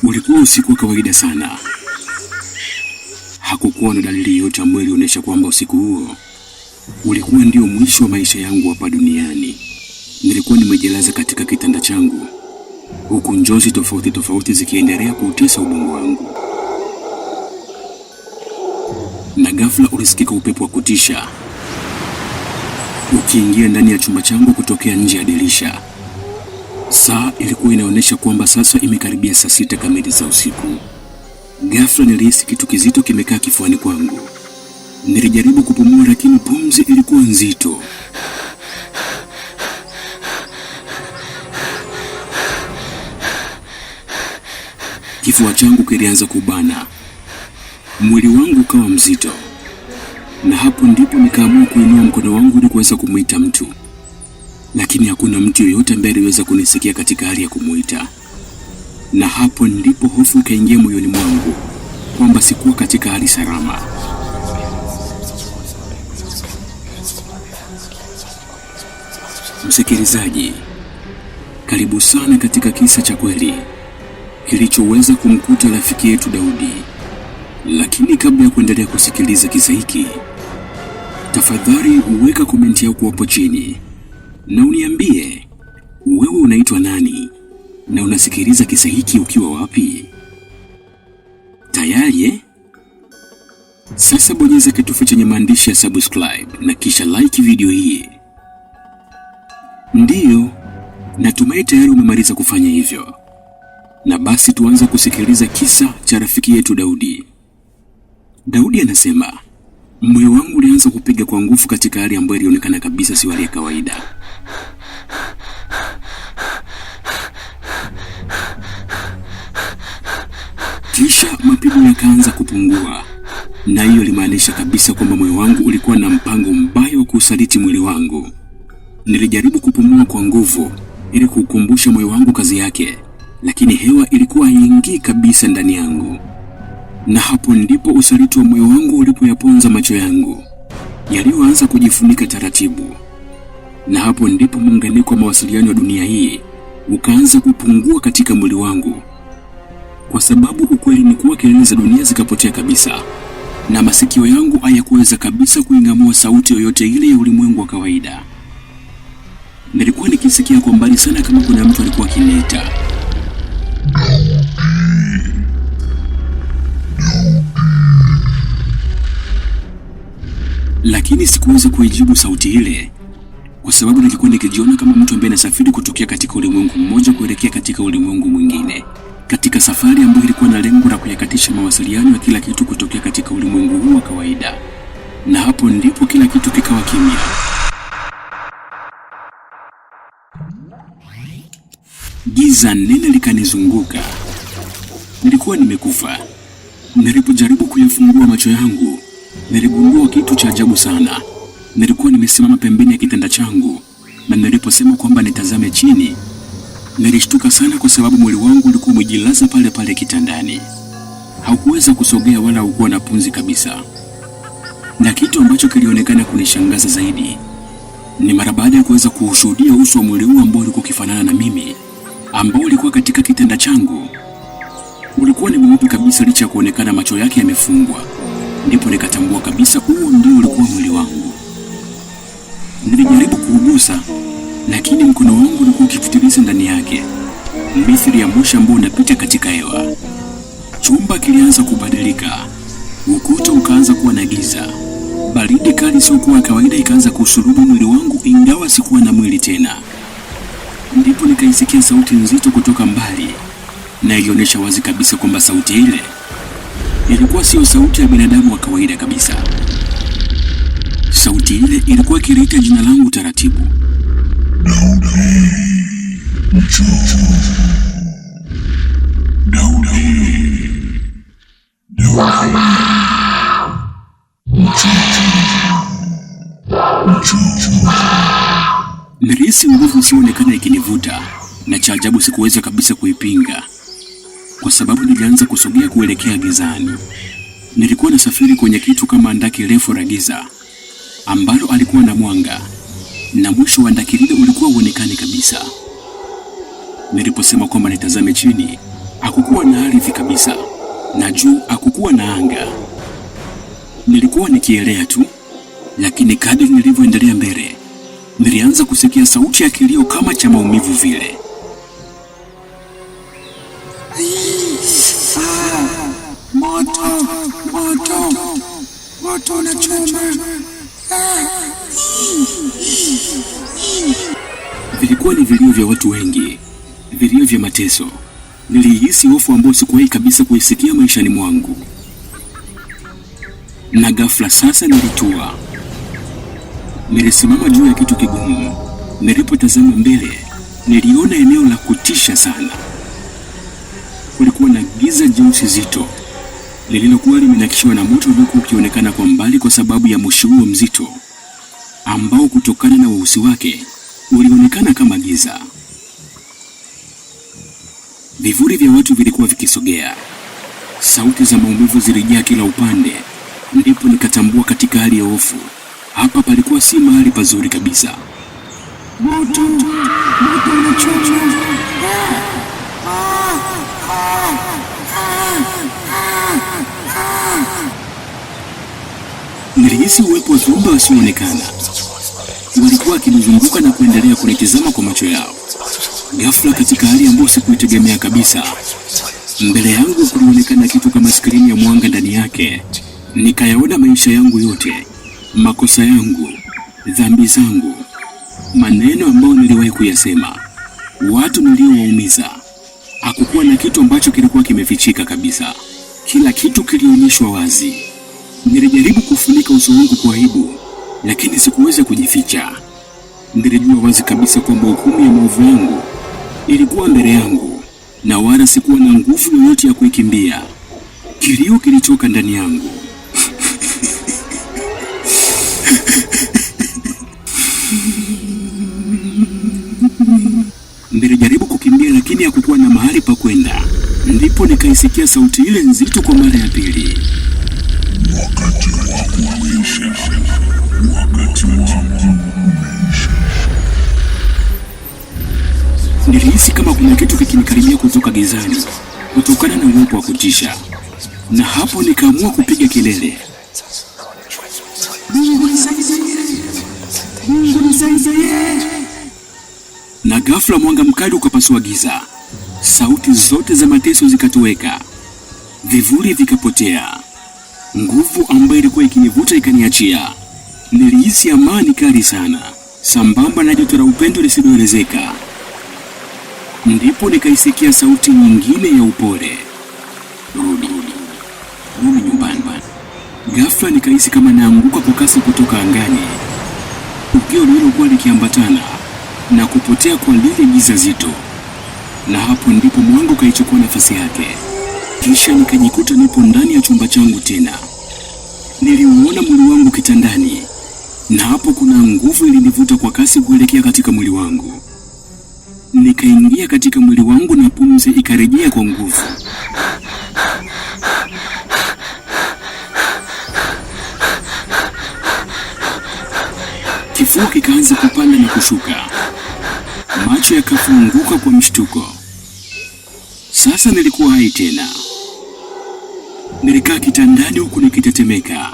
Ulikuwa usiku wa kawaida sana. Hakukuwa na dalili yoyote ambayo ilionyesha kwamba usiku huo ulikuwa ndio mwisho wa maisha yangu hapa duniani. Nilikuwa nimejilaza katika kitanda changu, huku njozi tofauti tofauti zikiendelea kuutesa ubongo wangu. Na ghafla ulisikika upepo wa kutisha ukiingia ndani ya chumba changu kutokea nje ya dirisha. Saa ilikuwa inaonyesha kwamba sasa imekaribia saa 6 kamili za usiku. Ghafla nilihisi kitu kizito kimekaa kifuani kwangu. Nilijaribu kupumua lakini pumzi ilikuwa nzito. Kifua changu kilianza kubana. Mwili wangu ukawa mzito. Na hapo ndipo nikaamua kuinua mkono wangu ili kuweza kumuita mtu. Lakini hakuna mtu yoyote ambaye aliweza kunisikia katika hali ya kumuita. Na hapo ndipo hofu ikaingia moyoni mwangu kwamba sikuwa katika hali salama. Msikilizaji, karibu sana katika kisa cha kweli kilichoweza kumkuta rafiki yetu Daudi. Lakini kabla ya kuendelea kusikiliza kisa hiki, tafadhali uweka komenti yako hapo chini na uniambie wewe unaitwa nani na unasikiliza kisa hiki ukiwa wapi? Tayari eh? Sasa bonyeza kitufe chenye maandishi ya subscribe na kisha like video hii. Ndiyo, natumai tayari umemaliza kufanya hivyo. Na basi tuanze kusikiliza kisa cha rafiki yetu Daudi. Daudi anasema, moyo wangu ulianza kupiga kwa nguvu katika hali ambayo ilionekana kabisa si hali ya kawaida. Kisha mapigo yakaanza kupungua, na hiyo ilimaanisha kabisa kwamba moyo wangu ulikuwa na mpango mbaya wa kusaliti mwili wangu. Nilijaribu kupumua kwa nguvu ili kukumbusha moyo wangu kazi yake, lakini hewa ilikuwa haingii kabisa ndani yangu. Na hapo ndipo usaliti wa moyo wangu ulipoyaponza macho yangu yaliyoanza kujifunika taratibu. Na hapo ndipo muunganiko wa mawasiliano ya dunia hii ukaanza kupungua katika mwili wangu, kwa sababu ukweli ni kuwa kelele za dunia zikapotea kabisa, na masikio yangu hayakuweza kabisa kuingamua sauti yoyote ile ya ulimwengu wa kawaida. Nilikuwa nikisikia kwa mbali sana kama kuna mtu alikuwa akiniita. Lakini sikuweza kuijibu sauti ile, kwa sababu nilikuwa nikijiona kama mtu ambaye anasafiri kutokea katika ulimwengu mmoja kuelekea katika ulimwengu mwingine, katika safari ambayo ilikuwa na lengo la kuyakatisha mawasiliano ya kila kitu kutokea katika ulimwengu huu wa kawaida. Na hapo ndipo kila kitu kikawa kimya. Giza nene likanizunguka. Nilikuwa nimekufa. Nilipojaribu kuyafungua macho yangu, niligundua kitu cha ajabu sana. Nilikuwa nimesimama pembeni ya kitanda changu, na niliposema kwamba nitazame chini, nilishtuka sana kwa sababu mwili wangu ulikuwa umejilaza pale pale kitandani. Haukuweza kusogea wala haukuwa na pumzi kabisa. Na kitu ambacho kilionekana kunishangaza zaidi ni mara baada ya kuweza kuushuhudia uso wa mwili huu ambao ulikuwa ukifanana na mimi, ambao ulikuwa katika kitanda changu, ulikuwa ni mweupe kabisa licha ya kuonekana macho yake yamefungwa. Ndipo nikatambua kabisa huo ndio ulikuwa mwili wangu. Nilijaribu kuugusa, lakini mkono wangu ulikuwa ukifutiliza ndani yake, mithili ya moshi ambao unapita katika hewa. Chumba kilianza kubadilika. Ukuta ukaanza kuwa na giza. Baridi kali isiyokuwa kawaida ikaanza kusurubu mwili wangu, ingawa sikuwa na mwili tena. Ndipo nikaisikia sauti nzito kutoka mbali, na ilionyesha wazi kabisa kwamba sauti ile ilikuwa sio sauti ya binadamu wa kawaida kabisa. Sauti ile ilikuwa ikiliita jina langu taratibu. Daudi, njoo. Daudi, Daudi, njoo. Nilihisi nguvu isiyoonekana ikinivuta, na cha ajabu sikuweza kabisa kuipinga, kwa sababu nilianza kusogea kuelekea gizani. Nilikuwa nasafiri kwenye kitu kama andaki refu la giza ambalo alikuwa na mwanga, na mwisho wa handaki lile ulikuwa uonekane kabisa. Niliposema kwamba nitazame chini, hakukuwa na ardhi kabisa, na juu hakukuwa na anga. Nilikuwa nikielea tu, lakini kadri nilivyoendelea mbele, nilianza kusikia sauti ya kilio kama cha maumivu vile. Moto, moto, moto unachoma. Vilikuwa ni vilio vya watu wengi, vilio vya mateso. Nilihisi hofu ambayo sikuwahi kabisa kuisikia maishani mwangu. Na ghafla sasa nilitua. Nilisimama juu ya kitu kigumu. Nilipotazama mbele, niliona eneo la kutisha sana. Kulikuwa na giza jeusi zito lililokuwa limenakishiwa na moto uliokuwa ukionekana kwa mbali kwa sababu ya moshi huo mzito ambao kutokana na weusi wake ulionekana kama giza. Vivuli vya watu vilikuwa vikisogea. Sauti za maumivu zilijaa kila upande. Ndipo nikatambua katika hali ya hofu, hapa palikuwa si mahali pazuri kabisa. Moto, moto unachoma. Nilihisi uwepo wa viumbe wasioonekana. Walikuwa wakinizunguka na kuendelea kunitazama kwa macho yao. Ghafla, katika hali ambayo sikuitegemea kabisa, mbele yangu kulionekana kitu kama skrini ya mwanga. Ndani yake nikayaona maisha yangu yote, makosa yangu, dhambi zangu, maneno ambayo niliwahi kuyasema, watu niliowaumiza. Hakukuwa na kitu ambacho kilikuwa kimefichika kabisa. Kila kitu kilionyeshwa wazi. Nilijaribu kufunika uso wangu kwa aibu, lakini sikuweza kujificha. Nilijua wazi kabisa kwamba hukumu ya maovu yangu ilikuwa mbele yangu, na wala sikuwa na nguvu yoyote ya kuikimbia. Kilio kilitoka ndani yangu. Nilijaribu kukimbia, lakini hakukuwa na mahali pa kwenda. Ndipo nikaisikia sauti ile nzito kwa mara ya pili. Wakati wako umeisha. Wakati wako umeisha. Nilihisi kama kuna kitu kikinikaribia kutoka gizani, kutokana na uwepo wa kutisha. Na hapo nikaamua kupiga kelele. Mungu nisaidie. Mungu nisaidie. Na ghafla mwanga mkali ukapasua giza. Sauti zote za mateso zikatoweka. Vivuli vikapotea. Nguvu ambayo ilikuwa ikinivuta ikaniachia. Nilihisi amani kali sana, sambamba na joto la upendo lisiloelezeka. Ndipo nikaisikia sauti nyingine ya upole. Rudi nyumbani. Ghafla nikahisi kama naanguka kwa kasi kutoka angani. Tukio lililokuwa likiambatana na kupotea kwa lile giza zito. Na hapo ndipo mwanga ukaichukua nafasi yake. Kisha nikajikuta nipo ndani ya chumba changu tena. Niliuona mwili wangu kitandani, na hapo kuna nguvu ilinivuta kwa kasi kuelekea katika mwili wangu. Nikaingia katika mwili wangu na pumzi ikarejea kwa nguvu. Kifua kikaanza kupanda na kushuka. Macho yakafunguka kwa mshtuko. Sasa nilikuwa hai tena. Nilikaa kitandani huku nikitetemeka,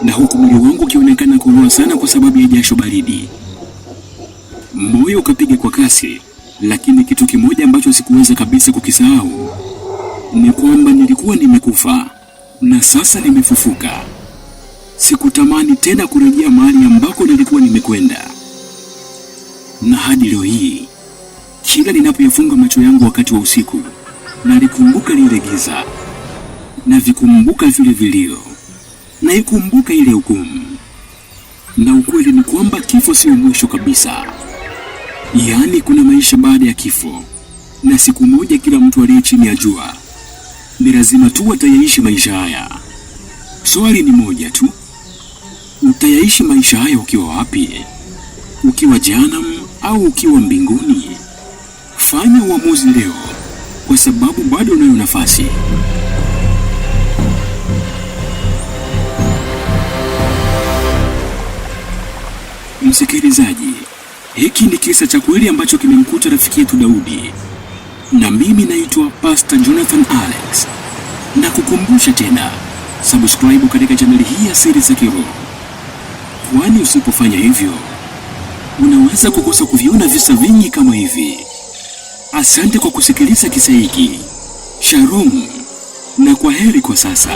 na huku mwili wangu ukionekana kuloa sana kwa sababu ya jasho baridi. Moyo ukapiga kwa kasi, lakini kitu kimoja ambacho sikuweza kabisa kukisahau ni kwamba nilikuwa nimekufa na sasa nimefufuka. Sikutamani tena kurejea mahali ambako nilikuwa nimekwenda. Na hadi leo hii, kila ninapoyafunga macho yangu wakati wa usiku, nalikumbuka lile giza, na vikumbuka vile vilio, na ikumbuka ile hukumu. Na ukweli ni kwamba kifo sio mwisho kabisa. Yaani kuna maisha baada ya kifo, na siku moja kila mtu aliye chini ya jua ni lazima tu atayaishi maisha haya. Swali ni moja tu, utayaishi maisha haya ukiwa wapi? Ukiwa jehanamu au ukiwa mbinguni? Fanya uamuzi leo, kwa sababu bado unayo nafasi. msikilizaji, hiki ni kisa cha kweli ambacho kimemkuta rafiki yetu Daudi, na mimi naitwa Pastor Jonathan Alex, na kukumbusha tena subscribe katika chaneli hii ya Siri za Kiroho, kwani usipofanya hivyo unaweza kukosa kuviona visa vingi kama hivi. Asante kwa kusikiliza kisa hiki. Shalom na kwaheri kwa sasa.